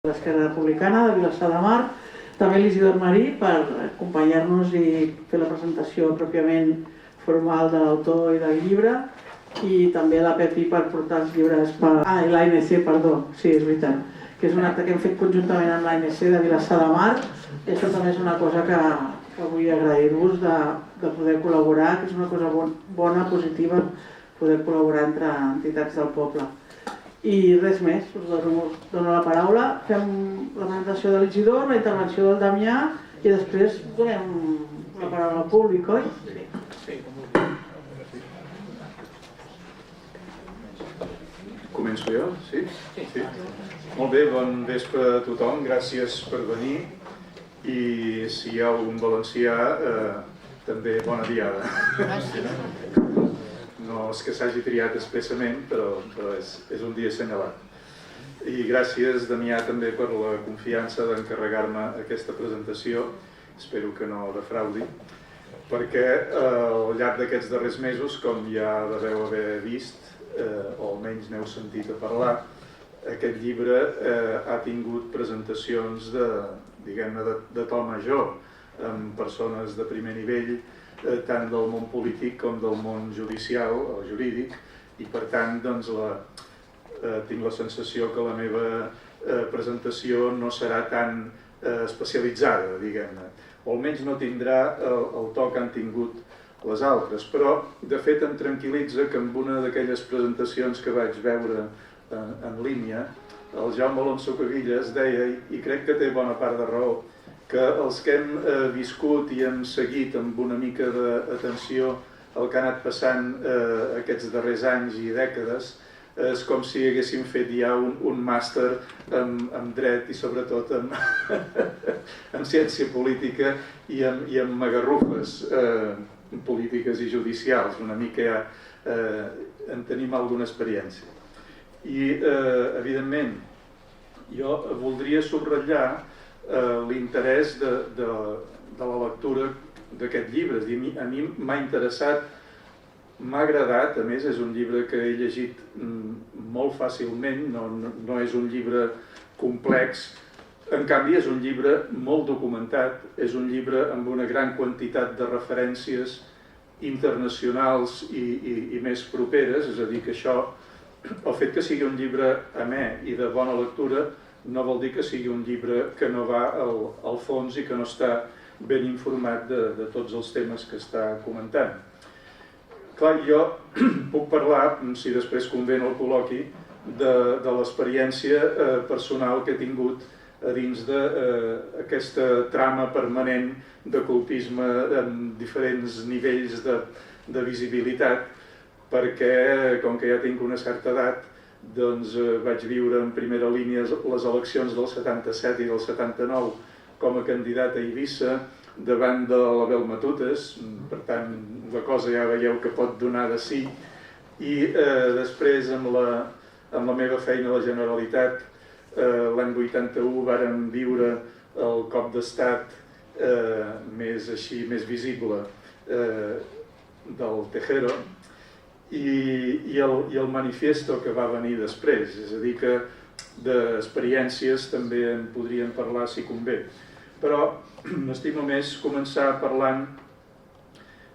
l'Esquerra Republicana de Vilassar de Mar, també l'Isidor Marí per acompanyar-nos i fer la presentació pròpiament formal de l'autor i del llibre, i també la Pepi per portar els llibres i l'ANC, perdó, sí, és veritat, que és un acte que hem fet conjuntament amb l'ANC de Vilassar de Mar. I això també és una cosa que vull agrair-vos de poder col·laborar, que és una cosa bona, positiva, poder col·laborar entre entitats del poble. I res més, us dono la paraula, fem la presentació de l'Isidor, la intervenció del Damià i després donem la paraula al públic, oi? Sí. Començo jo? Sí? Sí. Molt bé, bon vespre a tothom, gràcies per venir i si hi ha algun valencià, també bona diada. No és que s'hagi triat expressament, però és un dia assenyalat. I gràcies, Damià, també per la confiança d'encarregar-me aquesta presentació, espero que no defraudi, perquè al llarg d'aquests darrers mesos, com ja deveu haver vist, o almenys n'heu sentit a parlar, aquest llibre ha tingut presentacions de to major, amb persones de primer nivell, tant del món polític com del món judicial o jurídic, i per tant tinc la sensació que la meva presentació no serà tan especialitzada, diguem-ne, o almenys no tindrà el to que han tingut les altres, però de fet em tranquil·litza que en una d'aquelles presentacions que vaig veure en línia, el Jaume Alonso Caguillas deia, i crec que té bona part de raó, que els que hem viscut i hem seguit amb una mica d'atenció el que ha anat passant aquests darrers anys i dècades és com si haguéssim fet ja un màster en dret i sobretot en ciència política i en magarrufes polítiques i judicials. Una mica ja en tenim alguna experiència. I, evidentment, jo voldria subratllar l'interès de la lectura d'aquest llibre. A mi m'ha interessat, m'ha agradat, a més és un llibre que he llegit molt fàcilment, no és un llibre complex, en canvi és un llibre molt documentat, és un llibre amb una gran quantitat de referències internacionals i més properes, és a dir que això, el fet que sigui un llibre amè i de bona lectura no vol dir que sigui un llibre que no va al fons i que no està ben informat de tots els temes que està comentant. Clar, jo puc parlar, si després convé en el col·loqui, de l'experiència personal que he tingut a dins d'aquesta trama permanent de cultisme en diferents nivells de visibilitat, perquè, com que ja tinc una certa edat, doncs vaig viure en primera línia les eleccions del 77 i del 79 com a candidat a Eivissa davant de l'Abel Matutes, per tant la cosa ja veieu que pot donar de sí, i després amb la meva feina a la Generalitat l'any 81 vàrem viure el cop d'estat més visible del Tejero, i el manifiesto que va venir després, és a dir que d'experiències també en podríem parlar si convé, però m'estimo més començar parlant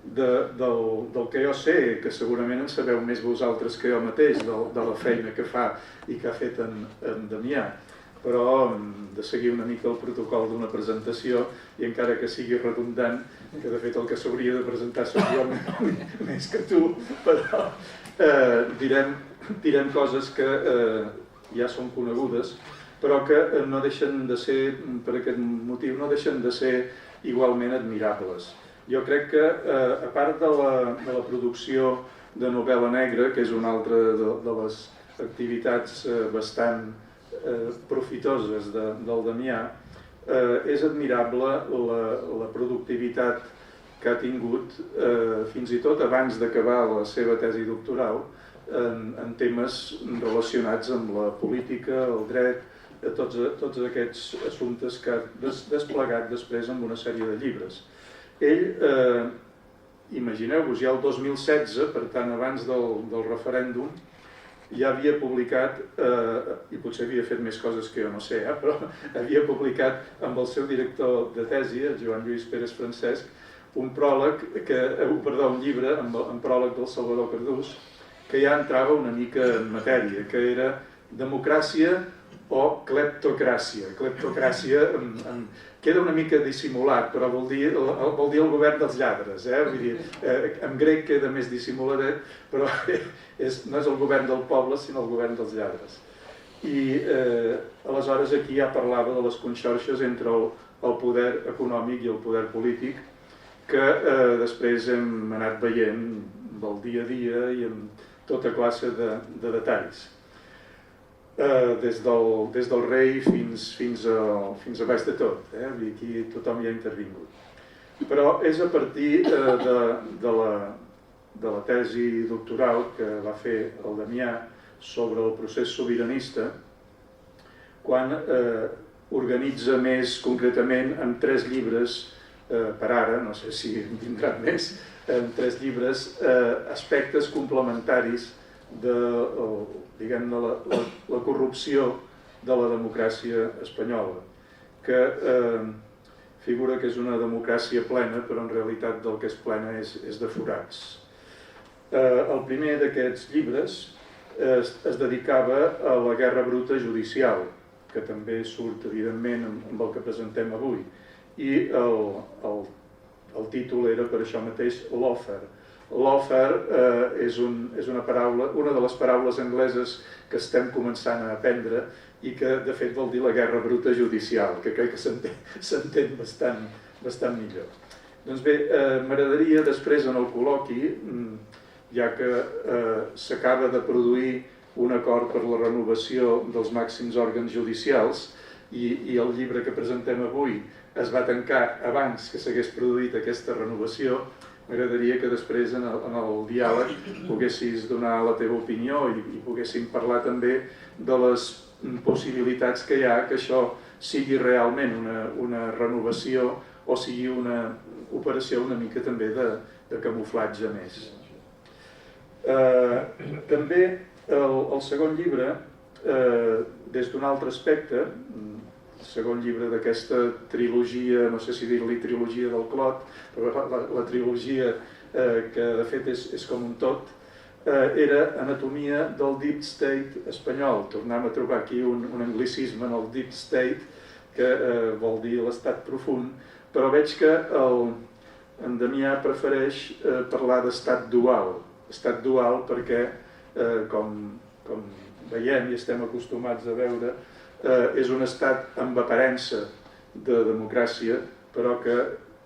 del que jo sé, que segurament en sabeu més vosaltres que jo mateix, de la feina que fa i que ha fet en Damià, però de seguir una mica el protocol d'una presentació, i encara que sigui redundant, que de fet el que s'hauria de presentar soc jo més que tu, però direm coses que ja són conegudes, però que no deixen de ser, per aquest motiu, no deixen de ser igualment admirables. Jo crec que, a part de la producció de novel·la negra, que és una altra de les activitats bastant profitoses del Damià, és admirable la productivitat que ha tingut, fins i tot abans d'acabar la seva tesi doctoral, en temes relacionats amb la política, el dret, tots aquests assumptes que ha desplegat després amb una sèrie de llibres. Ell, imagineu-vos, ja el 2016, per tant abans del referèndum, ja havia publicat, i potser havia fet més coses que jo no sé, però havia publicat amb el seu director de tesi, el Joan Lluís Pérez Francesc, un llibre amb pròleg del Salvador Cardús, que ja entrava una mica en matèria, que era democràcia o cleptocràcia. Cleptocràcia queda una mica dissimulat, però vol dir el govern dels lladres. Vull dir, en grec queda més dissimuladet, però no és el govern del poble, sinó el govern dels lladres. I aleshores aquí ja parlava de les conxorxes entre el poder econòmic i el poder polític, que després hem anat veient del dia a dia i amb tota classe de detalls. Des del rei fins a baix de tot. Aquí tothom hi ha intervingut. Però és a partir de la tesi doctoral que va fer el Damià sobre el procés sobiranista, quan organitza més concretament en 3 llibres, per ara, no sé si en vindran més, en 3 llibres, aspectes complementaris de la corrupció de la democràcia espanyola, que figura que és una democràcia plena, però en realitat del que és plena és de forats. El primer d'aquests llibres es dedicava a la guerra bruta judicial, que també surt evidentment amb el que presentem avui, i el títol era per això mateix lawfare. Lawfare és una de les paraules angleses que estem començant a aprendre i que de fet vol dir la guerra bruta judicial, que crec que s'entén bastant millor. Doncs bé, m'agradaria després en el col·loqui, ja que s'acaba de produir un acord per la renovació dels màxims òrgans judicials i el llibre que presentem avui es va tancar abans que s'hagués produït aquesta renovació, m'agradaria que després en el diàleg poguessis donar la teva opinió i poguéssim parlar també de les possibilitats que hi ha que això sigui realment una renovació o sigui una operació una mica també de camuflatge més. També el segon llibre, des d'un altre aspecte, el segon llibre d'aquesta trilogia, no sé si dir-li trilogia del Clot, però la trilogia que de fet és com un tot, era Anatomia del Deep State espanyol. Tornem a trobar aquí un anglicisme en el Deep State, que vol dir l'estat profund, però veig que en Damià prefereix parlar d'estat dual. Estat dual perquè, com veiem i estem acostumats a veure, és un estat amb aparença de democràcia, però que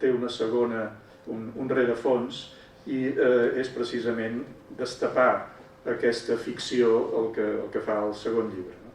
té una segona, un rerefons, i és precisament destapar aquesta ficció el que fa el segon llibre.